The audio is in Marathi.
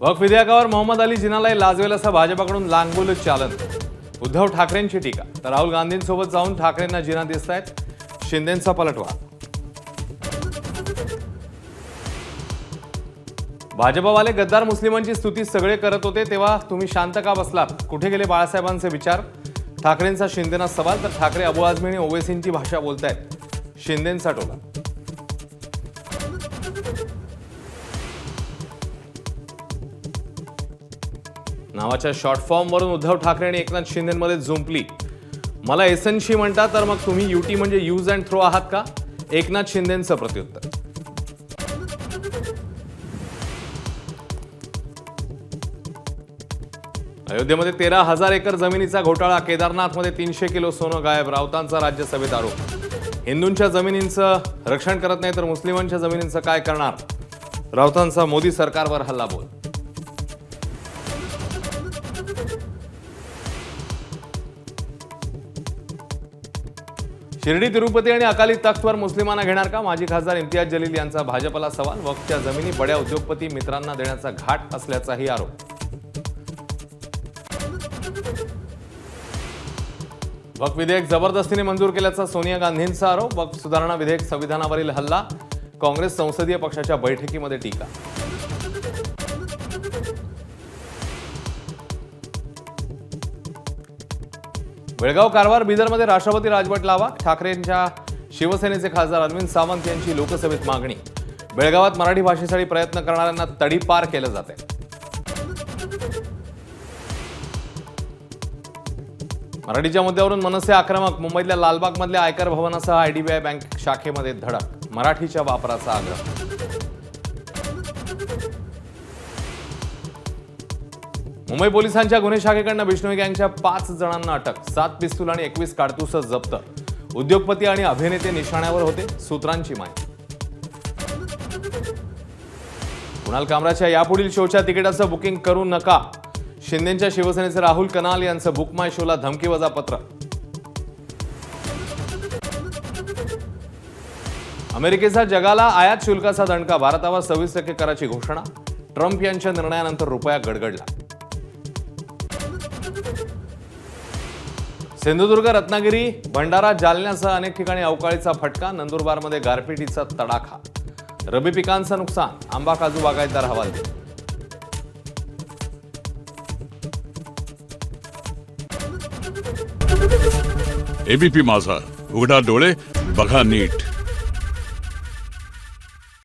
वक्फ विधेयकावर मोहम्मद अली जिनालाही लाजवेल असं भाजपाकडून लांगबोल चालन. उद्धव ठाकरेंची टीका. तर राहुल गांधींसोबत जाऊन ठाकरेंना जिना दिसतायत. शिंदेंचा पलटवार. भाजपवाले गद्दार मुस्लिमांची स्तुती सगळे करत होते तेव्हा तुम्ही शांत का बसलात? कुठे गेले बाळासाहेबांचे विचार? ठाकरेंचा शिंदेना सवाल. तर ठाकरे अबू आझमी आणि ओवैसींची भाषा बोलतायत. शिंदेंचा टोला. नावाच्या शॉर्ट फॉर्मवरून उद्धव ठाकरे आणि एकनाथ शिंदेमध्ये जुंपली. मला एसएनशी म्हणता तर मग तुम्ही युटी म्हणजे यूज अँड थ्रो आहात का? एकनाथ शिंदेंचं प्रत्युत्तर. अयोध्येमध्ये 13,000 एकर जमिनीचा घोटाळा. केदारनाथमध्ये 300 किलो सोनं गायब. राऊतांचा राज्यसभेत आरोप. हिंदूंच्या जमिनींचं रक्षण करत नाही तर मुस्लिमांच्या जमिनींचं काय करणार? राऊतांचा मोदी सरकारवर हल्लाबोल. शिर्डी तिरुपती आणि अकाली तख्तवर मुस्लिमांना घेणार का? माजी खासदार इम्तियाज जलील यांचा भाजपला सवाल. वक्फच्या जमिनी बड्या उद्योगपती मित्रांना देण्याचा घाट असल्याचाही आरोप. वक्फ विधेयक जबरदस्तीने मंजूर केल्याचा सोनिया गांधींचा आरोप. वक्फ सुधारणा विधेयक संविधानावरील हल्ला. काँग्रेस संसदीय पक्षाच्या बैठकीमध्ये टीका. बेळगाव कारवार बीदरमध्ये राष्ट्रपती राजवट लावा. ठाकरेंच्या शिवसेनेचे खासदार अरविंद सावंत यांची लोकसभेत मागणी. बेळगावात मराठी भाषेसाठी प्रयत्न करणाऱ्यांना तडीपार केलं जाते. मराठीच्या मुद्द्यावरून मनसे आक्रमक. मुंबईतल्या लालबागमधल्या आयकर भवनासह आयडीबीआय बँक शाखेमध्ये धडक. मराठीच्या वापराचा आग्रह. मुंबई पोलिसांच्या गुन्हे शाखेकडनं बिश्नोई गँगच्या 5 जणांना अटक. 7 पिस्तूल आणि 21 काडतुसं जप्त. उद्योगपती आणि अभिनेते निशाण्यावर होते. सूत्रांची माहिती. कुणाल कामराच्या यापुढील शोच्या तिकिटाचं बुकिंग करू नका. शिंदेच्या शिवसेनेचे राहुल कनाल यांचं बुक माय शोला धमकीवजा पत्र. अमेरिकेचा जगाला आयात शुल्काचा दणका. भारतावर 26% कराची घोषणा. ट्रम्प यांच्या निर्णयानंतर रुपया गडगडला. सिंधुदुर्ग, रत्नागिरी, भंडारा, जालन्यासह अनेक ठिकाणी अवकाळीचा फटका. नंदुरबारमध्ये गारपिटीचा तडाखा. रब्बी पिकांचं नुकसान. आंबा काजू बागायतदार हवालदिल. एबीपी माझा, उघडा डोळे बघा नीट.